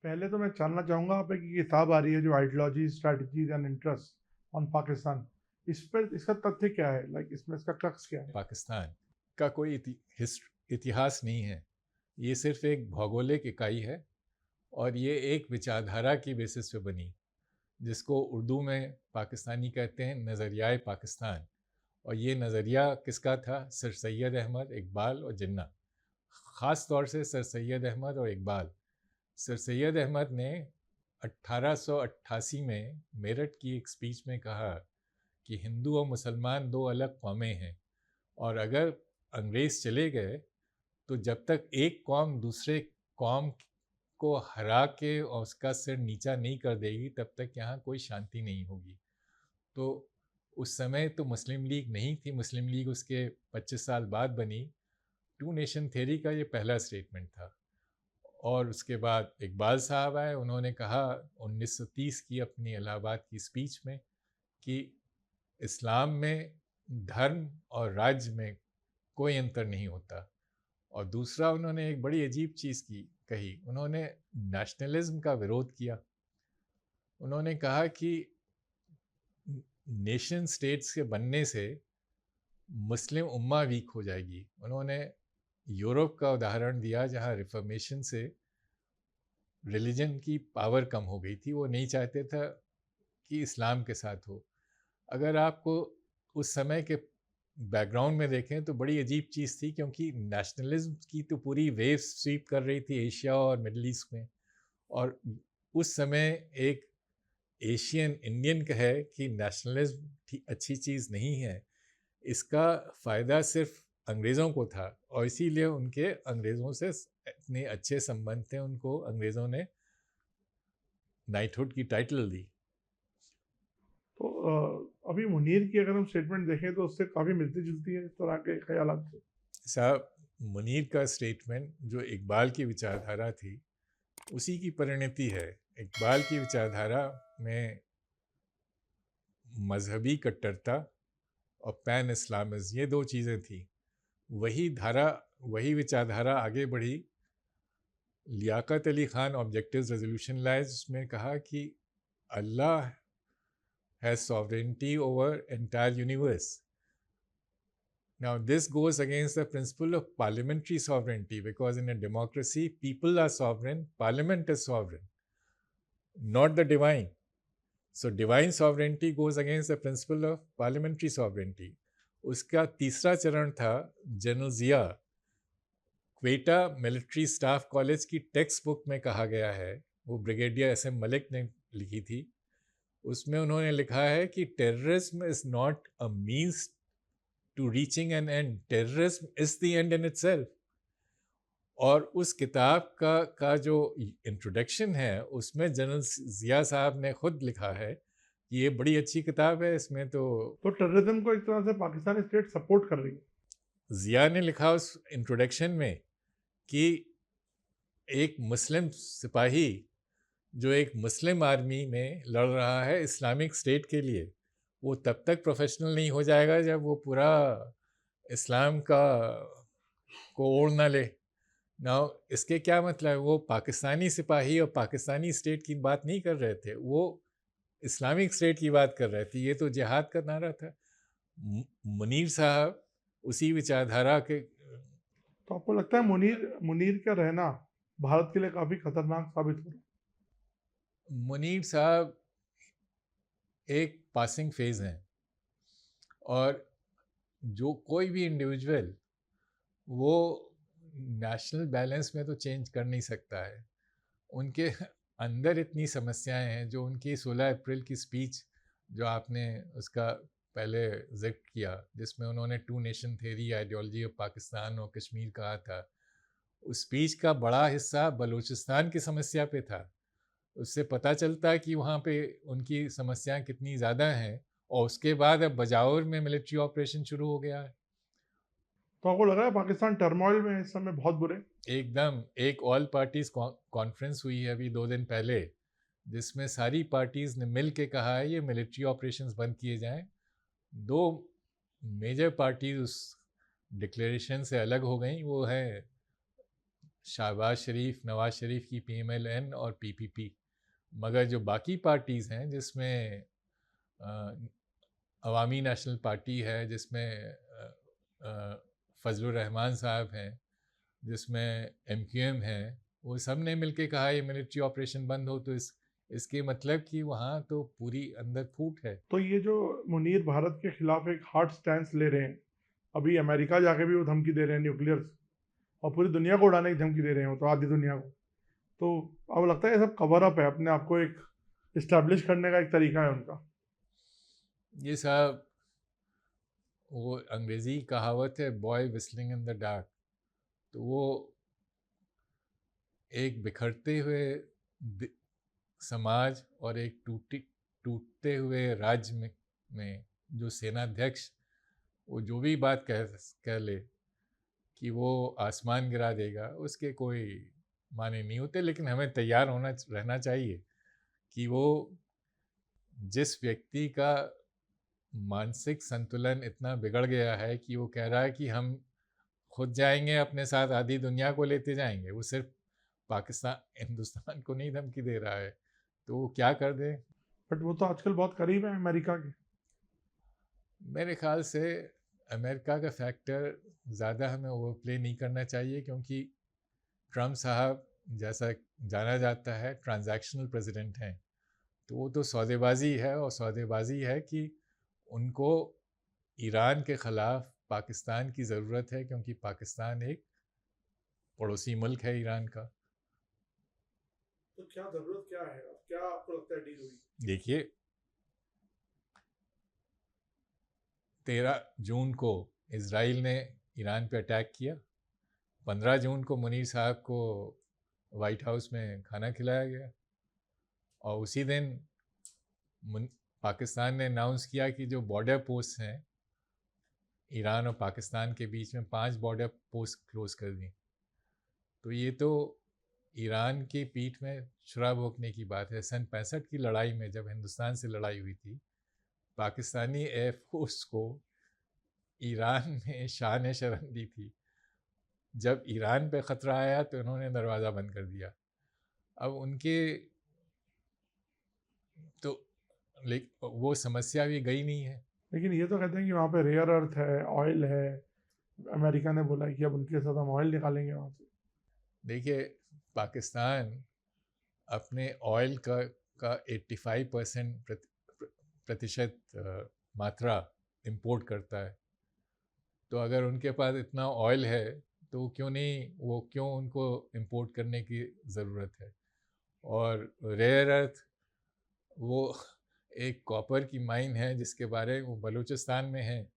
पहले तो मैं जानना चाहूँगा आप एक किताब आ रही है जो ideology strategies and interest on Pakistan, इस पर इसका तथ्य क्या है, लाइक इसमें इसका क्रक्स क्या है? पाकिस्तान का कोई इतिहास नहीं है। ये सिर्फ एक भौगोलिक इकाई है और ये एक विचारधारा की बेसिस पे बनी, जिसको उर्दू में पाकिस्तानी कहते हैं, नज़रियाए पाकिस्तान। और ये नज़रिया किसका था? सर सैयद अहमद, इकबाल और जिन्ना। ख़ास तौर से सर सैयद अहमद और इकबाल। सर सैयद अहमद ने 1888 में मेरठ की एक स्पीच में कहा कि हिंदू और मुसलमान दो अलग कौमें हैं, और अगर अंग्रेज़ चले गए तो जब तक एक कौम दूसरे कौम को हरा के और उसका सिर नीचा नहीं कर देगी, तब तक यहाँ कोई शांति नहीं होगी। तो उस समय तो मुस्लिम लीग नहीं थी, मुस्लिम लीग उसके 25 साल बाद बनी। टू नेशन थ्योरी का ये पहला स्टेटमेंट था। और उसके बाद इकबाल साहब आए, उन्होंने कहा 1930 की अपनी इलाहाबाद की स्पीच में कि इस्लाम में धर्म और राज्य में कोई अंतर नहीं होता। और दूसरा, उन्होंने एक बड़ी अजीब चीज़ की कही, उन्होंने नेशनलिज्म का विरोध किया। उन्होंने कहा कि नेशन स्टेट्स के बनने से मुस्लिम उम्मा वीक हो जाएगी। उन्होंने यूरोप का उदाहरण दिया, जहाँ रिफॉर्मेशन से रिलीजन की पावर कम हो गई थी। वो नहीं चाहते था कि इस्लाम के साथ हो। अगर आपको उस समय के बैकग्राउंड में देखें तो बड़ी अजीब चीज़ थी, क्योंकि नेशनलिज्म की तो पूरी वेव स्वीप कर रही थी एशिया और मिडल ईस्ट में। और उस समय एक एशियन इंडियन का है कि नेशनलिज्म अच्छी चीज़ नहीं है। इसका फ़ायदा सिर्फ अंग्रेज़ों को था, और इसीलिए उनके अंग्रेज़ों से इतने अच्छे संबंध थे, उनको अंग्रेज़ों ने नाइटहुड की टाइटल दी। तो अभी मुनीर की अगर हम स्टेटमेंट देखें तो उससे काफ़ी मिलती जुलती है इस तरह के ख्याल से। साहब, मुनीर का स्टेटमेंट जो इकबाल की विचारधारा थी, उसी की परिणति है। इकबाल की विचारधारा में मजहबी कट्टरता और पैन इस्लामिज़्म, ये दो चीज़ें थी। वही विचारधारा आगे बढ़ी। लियाकत अली ख़ान ऑब्जेक्टिव्स रेजोल्यूशन लाए, जिसमें कहा कि Allah has sovereignty over entire universe. Now, this goes against the principle of parliamentary sovereignty, because in a democracy, people are sovereign, parliament is sovereign, not the divine. So, divine sovereignty goes against the principle of parliamentary sovereignty. उसका तीसरा चरण था general जिया। Quetta military staff college की text book में कहा गया है, वो ब्रिगेडियर एस एम मलिक ने लिखी थी। उसमें उन्होंने लिखा है कि terrorism is not a means to reaching an end, terrorism is the end in itself. और उस किताब का जो इंट्रोडक्शन है, उसमें जनरल जिया साहब ने खुद लिखा है कि ये बड़ी अच्छी किताब है। इसमें तो तो टेररिज्म को एक तरह से पाकिस्तानी स्टेट सपोर्ट कर रही है। जिया ने लिखा उस इंट्रोडक्शन में कि एक मुस्लिम सिपाही जो एक मुस्लिम आर्मी में लड़ रहा है इस्लामिक स्टेट के लिए, वो तब तक प्रोफेशनल नहीं हो जाएगा जब वो पूरा इस्लाम का को ओढ़ ना ले। ना, इसके क्या मतलब है? वो पाकिस्तानी सिपाही और पाकिस्तानी स्टेट की बात नहीं कर रहे थे, वो इस्लामिक स्टेट की बात कर रहे थे। ये तो जिहाद का नारा था। मुनीर साहब उसी विचारधारा के। तो आपको लगता है मुनीर मुनीर का रहना भारत के लिए काफ़ी खतरनाक साबित हो रहा है? मुनीर साहब एक पासिंग फेज हैं, और जो कोई भी इंडिविजुअल वो नेशनल बैलेंस में तो चेंज कर नहीं सकता है। उनके अंदर इतनी समस्याएं हैं, जो उनकी 16 अप्रैल की स्पीच जो आपने उसका पहले जिक्र किया, जिसमें उन्होंने two nation theory, ideology of Pakistan और कश्मीर कहा था, उस स्पीच का बड़ा हिस्सा बलूचिस्तान की समस्या पे था। उससे पता चलता है कि वहाँ पे उनकी समस्याएं कितनी ज़्यादा हैं। और उसके बाद अब बजाउर में मिलिट्री ऑपरेशन शुरू हो गया है। तो आपको लग रहा है पाकिस्तान टर्मोइल में है इस समय बहुत बुरे? एकदम। एक ऑल पार्टीज कॉन्फ्रेंस हुई है अभी 2 दिन पहले, जिसमें सारी पार्टीज ने मिल के कहा है ये मिलिट्री ऑपरेशंस बंद किए जाएं। 2 मेजर पार्टीज उस डिक्लेरेशन से अलग हो गई, वो है शहबाज शरीफ, नवाज शरीफ की PMLN और PPP, मगर जो बाकी पार्टीज़ हैं जिसमें अवामी नेशनल पार्टी है, जिसमें फजलुर रहमान साहब हैं, जिसमें MQM है, वो सब ने मिलके कहा ये मिलिट्री ऑपरेशन बंद हो, तो इसके मतलब कि वहाँ तो पूरी अंदर फूट है। तो ये जो मुनीर भारत के खिलाफ एक हार्ड स्टैंड ले रहे हैं, अभी अमेरिका जाके भी वो धमकी दे रहे हैं न्यूक्लियर, और पूरी दुनिया को उड़ाने की धमकी दे रहे हैं, वो तो आधी दुनिया को। तो अब लगता है ये सब कवर अप है, अपने आप को एक इस्टेब्लिश करने का एक तरीका है उनका। ये सब वो अंग्रेज़ी कहावत है, boy whistling in the dark. तो वो एक बिखरते हुए समाज और एक टूटते हुए राज्य में जो सेनाध्यक्ष वो जो भी बात कह ले कि वो आसमान गिरा देगा, उसके कोई माने नहीं होते। लेकिन हमें तैयार रहना चाहिए कि वो जिस व्यक्ति का मानसिक संतुलन इतना बिगड़ गया है कि वो कह रहा है कि हम खुद जाएंगे, अपने साथ आधी दुनिया को लेते जाएंगे, वो सिर्फ हिंदुस्तान को नहीं धमकी दे रहा है, तो वो क्या कर दे। बट वो तो आजकल बहुत करीब है अमेरिका के। मेरे ख्याल से अमेरिका का फैक्टर ज़्यादा हमें ओवरप्ले नहीं करना चाहिए, क्योंकि ट्रम्प साहब जैसा जाना जाता है ट्रांजैक्शनल प्रेसिडेंट हैं, तो वो तो सौदेबाजी है, और सौदेबाजी है कि उनको ईरान के ख़िलाफ़ पाकिस्तान की ज़रूरत है, क्योंकि पाकिस्तान एक पड़ोसी मुल्क है ईरान का। तो क्या ज़रूरत क्या है, क्या आपको लगता है डील हुई? देखिए, 13 जून को इज़राइल ने ईरान पे अटैक किया, 15 जून को मुनीर साहब को वाइट हाउस में खाना खिलाया गया, और उसी दिन पाकिस्तान ने अनाउंस किया कि जो बॉर्डर पोस्ट हैं ईरान और पाकिस्तान के बीच में 5 बॉर्डर पोस्ट क्लोज कर दी। तो ये तो ईरान की पीठ में छुरा भोंकने की बात है। सन 65 की लड़ाई में जब हिंदुस्तान से लड़ाई हुई थी, पाकिस्तानी एयरफोर्स को ईरान ने शान शरण दी थी। जब ईरान पे ख़तरा आया तो इन्होंने दरवाज़ा बंद कर दिया। अब उनके तो वो समस्या भी गई नहीं है। लेकिन ये तो कहते हैं कि वहाँ पे रेयर अर्थ है, ऑयल है, अमेरिका ने बोला कि अब उनके साथ हम ऑयल निकालेंगे वहाँ से। देखिए, पाकिस्तान अपने ऑयल का 85% प्रतिशत मात्रा इंपोर्ट करता है। तो अगर उनके पास इतना ऑयल है तो क्यों उनको इंपोर्ट करने की ज़रूरत है। और रेयर अर्थ वो एक कॉपर की माइन है जिसके बारे में वो बलूचिस्तान में है,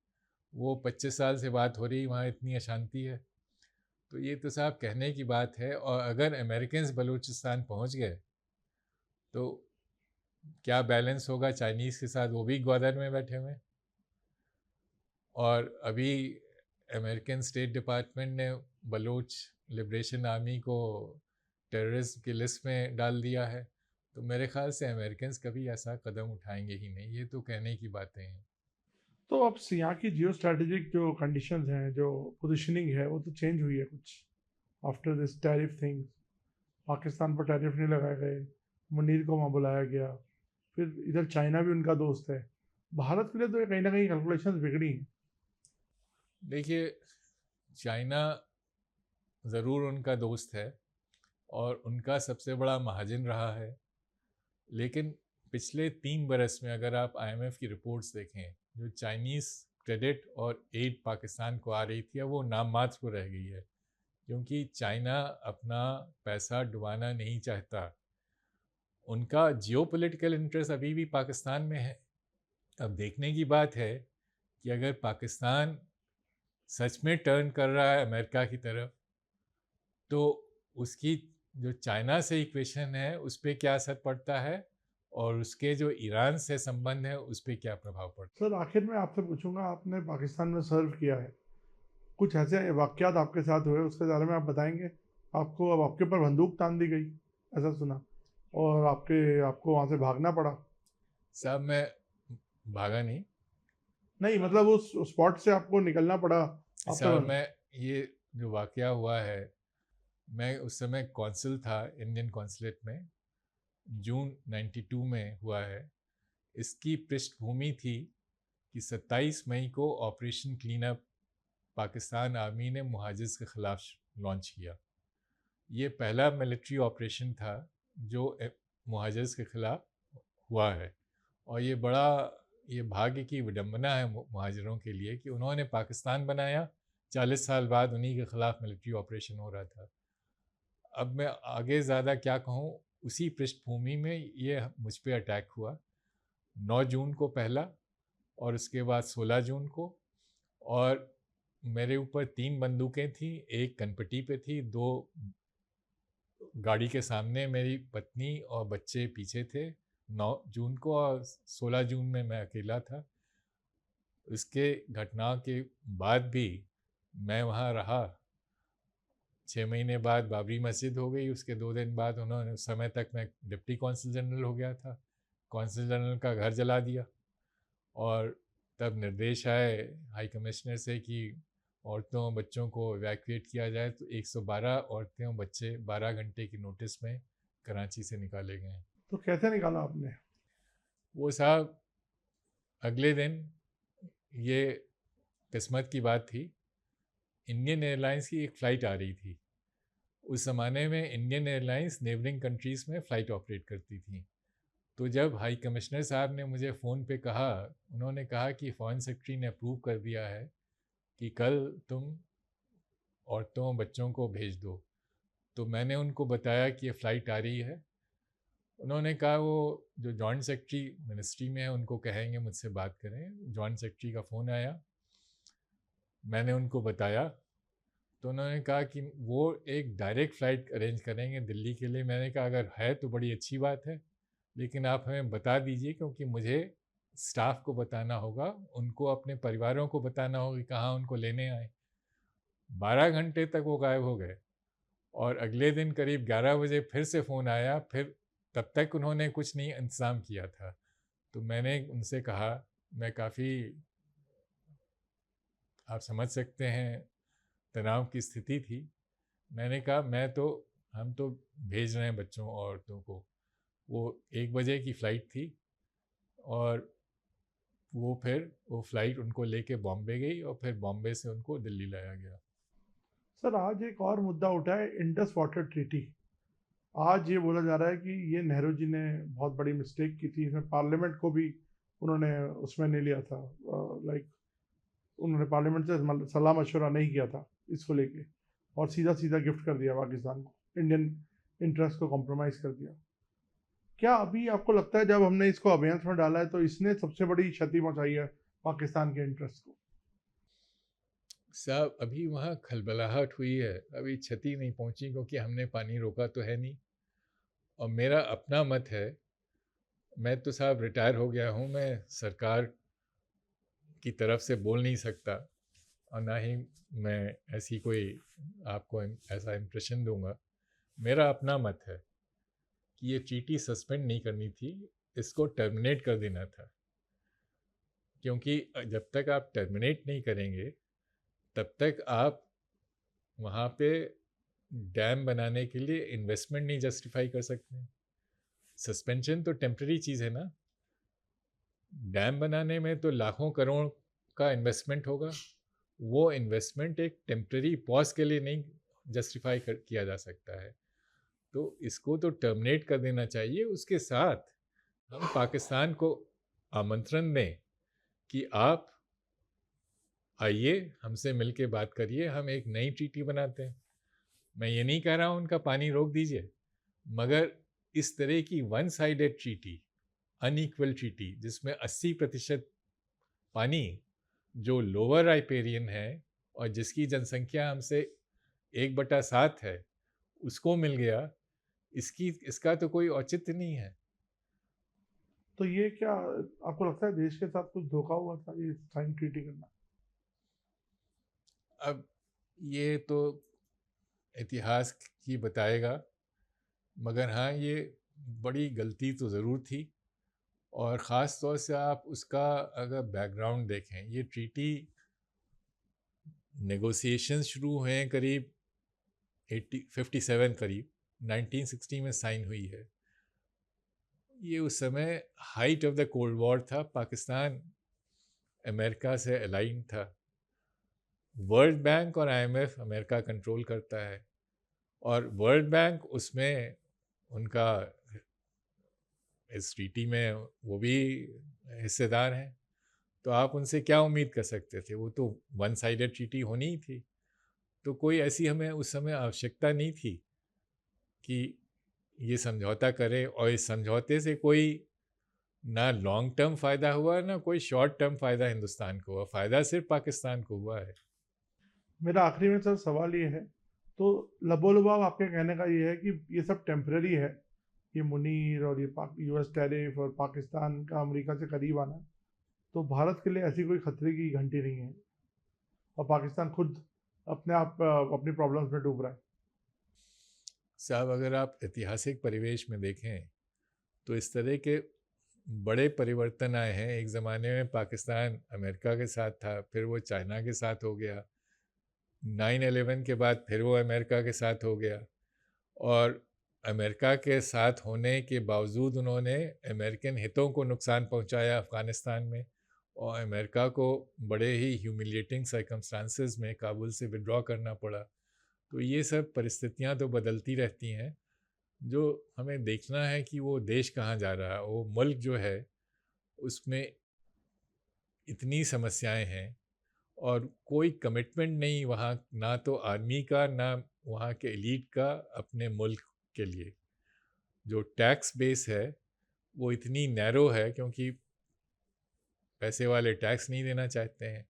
वो 25 साल से बात हो रही, वहाँ इतनी अशांति है। तो ये तो साहब कहने की बात है। और अगर अमेरिकन्स बलूचिस्तान पहुँच गए तो क्या बैलेंस होगा चाइनीज़ के साथ, वो भी ग्वादर में बैठे हुए। और अभी अमेरिकन स्टेट डिपार्टमेंट ने बलूच लिबरेशन आर्मी को टेररिस्ट की लिस्ट में डाल दिया है। तो मेरे ख्याल से अमेरिकन्स कभी ऐसा कदम उठाएंगे ही नहीं, ये तो कहने की बातें हैं। तो अब यहाँ की जियो स्ट्रेटेजिक जो कंडीशंस हैं, जो पोजीशनिंग है, वो तो चेंज हुई है कुछ after this tariff thing. Pakistan पर टैरिफ नहीं लगाए गए, मुनीर को वहाँ बुलाया गया, फिर इधर चाइना भी उनका दोस्त है। भारत के लिए तो कहीं ना कहीं कैलकुलेशंस बिगड़ी हैं। देखिए, चाइना ज़रूर उनका दोस्त है और उनका सबसे बड़ा महाजन रहा है, लेकिन पिछले 3 बरस में अगर आप IMF की रिपोर्ट्स देखें, जो चाइनीज़ क्रेडिट और एड पाकिस्तान को आ रही थी, अब वो नाम मात्र को रह गई है, क्योंकि चाइना अपना पैसा डुबाना नहीं चाहता। उनका जियोपॉलिटिकल इंटरेस्ट अभी भी पाकिस्तान में है। अब देखने की बात है कि अगर पाकिस्तान सच में टर्न कर रहा है अमेरिका की तरफ, तो उसकी जो चाइना से इक्वेशन है उस पर क्या असर पड़ता है, और उसके जो ईरान से संबंध है उस पर क्या प्रभाव पड़ता है। सर, आखिर में आपसे पूछूंगा, आपने पाकिस्तान में सर्व किया है, कुछ ऐसे वाक़यात आपके साथ हुए उसके बारे में आप बताएंगे? आपको अब आपके ऊपर बंदूक तान दी गई, ऐसा सुना, और आपको वहाँ से भागना पड़ा। साहब, मैं भागा नहीं। नहीं, मतलब उस स्पॉट से आपको निकलना पड़ा। साहब, मैं ये जो वाकया हुआ है, मैं उस समय कौंसल था इंडियन कौंसलेट में, जून 92 में हुआ है। इसकी पृष्ठभूमि थी कि 27 मई को operation clean up Pakistan army ने मुहाजिर्स के ख़िलाफ़ लॉन्च किया। ये पहला मिलिट्री ऑपरेशन था जो मुहाजिर्स के ख़िलाफ़ हुआ है, और ये भाग्य की विडंबना है मुहाजिरों के लिए कि उन्होंने पाकिस्तान बनाया, 40 साल बाद उन्हीं के ख़िलाफ़ मिलिट्री ऑपरेशन हो रहा था। अब मैं आगे ज़्यादा क्या कहूँ, उसी पृष्ठभूमि में ये मुझ पे अटैक हुआ। 9 जून को पहला, और उसके बाद 16 जून को, और मेरे ऊपर 3 बंदूकें थीं, एक कनपट्टी पे थी, 2 गाड़ी के सामने, मेरी पत्नी और बच्चे पीछे थे 9 जून को, और 16 जून में मैं अकेला था। इसके घटना के बाद भी मैं वहाँ रहा। 6 महीने बाद बाबरी मस्जिद हो गई, उसके 2 दिन बाद उन्होंने, उस समय तक मैं डिप्टी कौंसल जनरल हो गया था, कौंसल जनरल का घर जला दिया। और तब निर्देश आए हाई कमिश्नर से कि औरतों और बच्चों को इवैक्यूएट किया जाए, तो 112 औरतें और बच्चे 12 घंटे की नोटिस में कराची से निकाले गए। तो कैसे निकाला आपने? वो साहब, अगले दिन, ये किस्मत की बात थी, इंडियन एयरलाइंस की एक फ़्लाइट आ रही थी। उस ज़माने में इंडियन एयरलाइंस नेबरिंग कंट्रीज़ में फ़्लाइट ऑपरेट करती थी। तो जब हाई कमिश्नर साहब ने मुझे फ़ोन पे कहा, उन्होंने कहा कि फ़ॉरेन सेक्रेटरी ने अप्रूव कर दिया है कि कल तुम औरतों बच्चों को भेज दो। तो मैंने उनको बताया कि ये फ़्लाइट आ रही है। उन्होंने कहा वो जो जॉइंट सेक्रेटरी मिनिस्ट्री में है उनको कहेंगे मुझसे बात करें। जॉइंट सेक्रेटरी का फ़ोन आया, मैंने उनको बताया, तो उन्होंने कहा कि वो एक डायरेक्ट फ़्लाइट अरेंज करेंगे दिल्ली के लिए। मैंने कहा अगर है तो बड़ी अच्छी बात है, लेकिन आप हमें बता दीजिए, क्योंकि मुझे स्टाफ को बताना होगा, उनको अपने परिवारों को बताना होगा कि कहाँ उनको लेने आए। 12 घंटे तक वो गायब हो गए, और अगले दिन करीब 11 बजे फिर से फ़ोन आया। फिर तब तक उन्होंने कुछ नहीं इंतज़ाम किया था। तो मैंने उनसे कहा, मैं काफ़ी, आप समझ सकते हैं, तनाव की स्थिति थी। मैंने कहा हम तो भेज रहे हैं बच्चों और औरतों को। वो 1 बजे की फ़्लाइट थी, और वो फ़्लाइट उनको लेके बॉम्बे गई, और फिर बॉम्बे से उनको दिल्ली लाया गया। सर, आज एक और मुद्दा उठा है, इंडस वाटर ट्रीटी। आज ये बोला जा रहा है कि ये नेहरू जी ने बहुत बड़ी मिस्टेक की थी, इसमें पार्लियामेंट को भी उन्होंने उसमें नहीं लिया था, लाइक उन्होंने पार्लियामेंट से सलाह मशवरा नहीं किया था इसको लेके, और सीधा सीधा गिफ्ट कर दिया पाकिस्तान को, इंडियन इंटरेस्ट को कॉम्प्रोमाइज़ कर दिया। क्या अभी आपको लगता है जब हमने इसको अभियान में डाला है तो इसने सबसे बड़ी क्षति पहुंचाई है पाकिस्तान के इंटरेस्ट को? साहब, अभी वहाँ खलबलाहट हुई है, अभी क्षति नहीं पहुँची, क्योंकि हमने पानी रोका तो है नहीं। और मेरा अपना मत है, मैं तो साहब रिटायर हो गया हूँ, मैं सरकार की तरफ से बोल नहीं सकता, और ना ही मैं ऐसी कोई आपको ऐसा इम्प्रेशन दूंगा। मेरा अपना मत है कि ये ट्रीटी सस्पेंड नहीं करनी थी, इसको टर्मिनेट कर देना था। क्योंकि जब तक आप टर्मिनेट नहीं करेंगे, तब तक आप वहाँ पे डैम बनाने के लिए इन्वेस्टमेंट नहीं जस्टिफाई कर सकते। सस्पेंशन तो टेम्पररी चीज़ है ना। डैम बनाने में तो लाखों करोड़ का इन्वेस्टमेंट होगा, वो इन्वेस्टमेंट एक टेम्पररी पॉज के लिए नहीं जस्टिफाई किया जा सकता है। तो इसको तो टर्मिनेट कर देना चाहिए। उसके साथ हम पाकिस्तान को आमंत्रण दें कि आप आइए, हमसे मिल के बात करिए, हम एक नई ट्रीटी बनाते हैं। मैं ये नहीं कह रहा हूँ उनका पानी रोक दीजिए, मगर इस तरह की one sided treaty, unequal treaty, जिसमें 80% पानी जो लोअर राइपेरियन है और जिसकी जनसंख्या हमसे 1/7 है, उसको मिल गया, इसका तो कोई औचित्य नहीं है। तो ये क्या आपको लगता है देश के साथ कुछ धोखा हुआ था ये साइन ट्रीटी करना? अब ये तो इतिहास ही बताएगा, मगर हाँ, ये बड़ी गलती तो ज़रूर थी। और ख़ास तौर से आप उसका अगर बैकग्राउंड देखें, ये ट्रीटी नेगोशिएशंस शुरू हुए करीब 57 करीब 1960 में साइन हुई है। ये उस समय height of the cold war था, पाकिस्तान अमेरिका से अलाइन था। वर्ल्ड बैंक और आईएमएफ अमेरिका कंट्रोल करता है, और वर्ल्ड बैंक उसमें उनका इस ट्रीटी में वो भी हिस्सेदार हैं। तो आप उनसे क्या उम्मीद कर सकते थे? वो तो वन साइडेड ट्रीटी होनी ही थी। तो कोई ऐसी हमें उस समय आवश्यकता नहीं थी कि ये समझौता करें, और इस समझौते से कोई ना लॉन्ग टर्म फ़ायदा हुआ, ना कोई शॉर्ट टर्म फ़ायदा हिंदुस्तान को हुआ। फ़ायदा सिर्फ पाकिस्तान को हुआ है। मेरा आखिरी में सर सवाल ये है, तो लबोलुबाव आपके कहने का ये है कि ये सब टेम्पररी है, ये मुनीर और ये यूएस टैरिफ और पाकिस्तान का अमेरिका से करीब आना, तो भारत के लिए ऐसी कोई खतरे की घंटी नहीं है और पाकिस्तान खुद अपने आप अपनी प्रॉब्लम्स में डूब रहा है? साहब, अगर आप ऐतिहासिक परिवेश में देखें तो इस तरह के बड़े परिवर्तन आए हैं। एक ज़माने में पाकिस्तान अमेरिका के साथ था, फिर वो चाइना के साथ हो गया। 9/11 के बाद फिर वो अमेरिका के साथ हो गया, और अमेरिका के साथ होने के बावजूद उन्होंने अमेरिकन हितों को नुकसान पहुंचाया अफ़गानिस्तान में, और अमेरिका को बड़े ही ह्यूमिलिएटिंग सर्कमस्टांसेस में काबुल से विड्रॉ करना पड़ा। तो ये सब परिस्थितियां तो बदलती रहती हैं। जो हमें देखना है कि वो देश कहाँ जा रहा है, वो मुल्क जो है उसमें इतनी समस्याएं हैं, और कोई कमिटमेंट नहीं वहाँ, ना तो आर्मी का ना वहाँ के एलीट का अपने मुल्क के लिए। जो टैक्स बेस है वो इतनी नैरो है, क्योंकि पैसे वाले टैक्स नहीं देना चाहते हैं।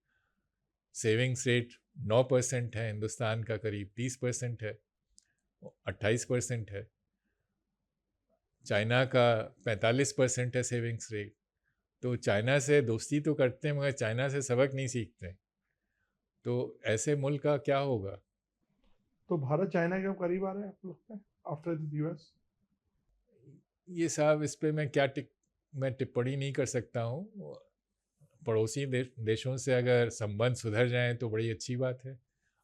सेविंग्स रेट 9% है, हिंदुस्तान का करीब 30% है, 28% है। चाइना का 45% है सेविंग्स रेट। तो चाइना से दोस्ती तो करते हैं, मगर चाइना से सबक नहीं सीखते। तो ऐसे मुल्क का क्या होगा? तो भारत चाइना के करीब आ रहा है आपको लगता है आफ्टर द यूएस? ये साहब, इस पे मैं टिप्पणी नहीं कर सकता हूँ। पड़ोसी देशों से अगर संबंध सुधर जाएं तो बड़ी अच्छी बात है।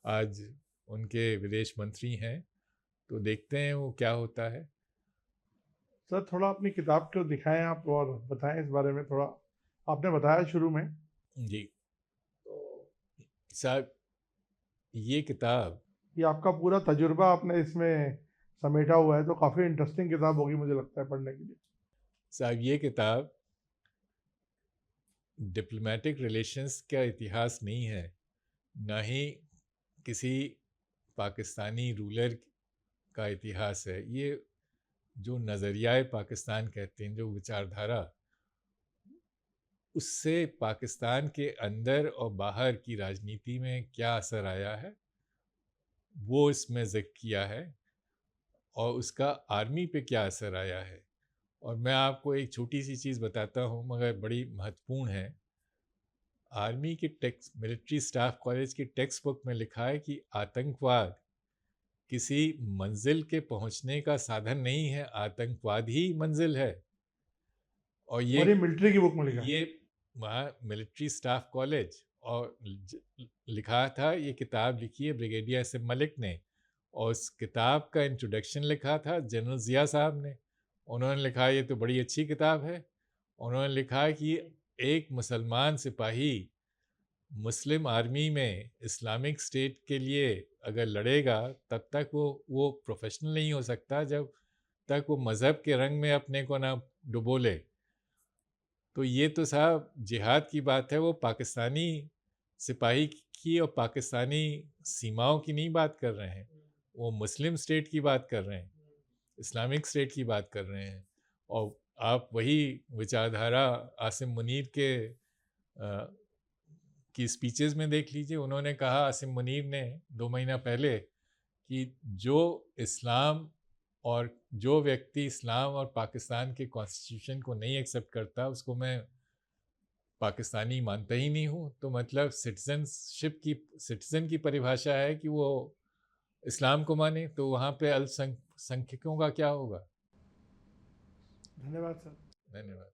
आज उनके विदेश मंत्री हैं, तो देखते हैं वो क्या होता है। सर थोड़ा अपनी किताब को दिखाएं आप और बताएं इस बारे में थोड़ा। आपने बताया शुरू में, जी। तो साहब, ये किताब ये आपका पूरा तजुर्बा आपने इसमें समेटा हुआ है, तो काफ़ी इंटरेस्टिंग किताब होगी मुझे लगता है पढ़ने के लिए। साहब ये किताब डिप्लोमेटिक रिलेशंस का इतिहास नहीं है, ना ही किसी पाकिस्तानी रूलर का इतिहास है। ये जो नज़रियाए पाकिस्तान कहते हैं, जो विचारधारा, उससे पाकिस्तान के अंदर और बाहर की राजनीति में क्या असर आया है वो इसमें जिक्र किया है, और उसका आर्मी पे क्या असर आया है। और मैं आपको एक छोटी सी चीज़ बताता हूँ, मगर बड़ी महत्वपूर्ण है। आर्मी के टेक्स्ट मिलिट्री स्टाफ कॉलेज की टेक्स्ट बुक में लिखा है कि आतंकवाद किसी मंजिल के पहुंचने का साधन नहीं है, आतंकवाद ही मंजिल है। और और ये मिलिट्री की बुक में लिखा है? ये वहाँ मिलिट्री स्टाफ कॉलेज, और लिखा था, ये किताब लिखी है ब्रिगेडियर एस एम मलिक ने, और उस किताब का इंट्रोडक्शन लिखा था जनरल ज़िया साहब ने। उन्होंने लिखा ये तो बड़ी अच्छी किताब है। उन्होंने लिखा कि एक मुसलमान सिपाही मुस्लिम आर्मी में इस्लामिक स्टेट के लिए अगर लड़ेगा, तब तक वो प्रोफेशनल नहीं हो सकता जब तक वो मज़हब के रंग में अपने को ना डुबो ले। तो ये तो साहब जिहाद की बात है, वो पाकिस्तानी सिपाही की और पाकिस्तानी सीमाओं की नहीं बात कर रहे हैं, वो मुस्लिम स्टेट की बात कर रहे हैं, इस्लामिक स्टेट की बात कर रहे हैं। और आप वही विचारधारा आसिम मुनीर के की स्पीचेस में देख लीजिए। उन्होंने कहा, आसिम मुनीर ने 2 महीना पहले, कि जो इस्लाम और जो व्यक्ति इस्लाम और पाकिस्तान के कॉन्स्टिट्यूशन को नहीं एक्सेप्ट करता, उसको मैं पाकिस्तानी मानता ही नहीं हूँ। तो मतलब सिटीजन की परिभाषा है कि वो इस्लाम को माने, तो वहाँ पे अल्पसंख्यकों का क्या होगा? धन्यवाद सर। धन्यवाद।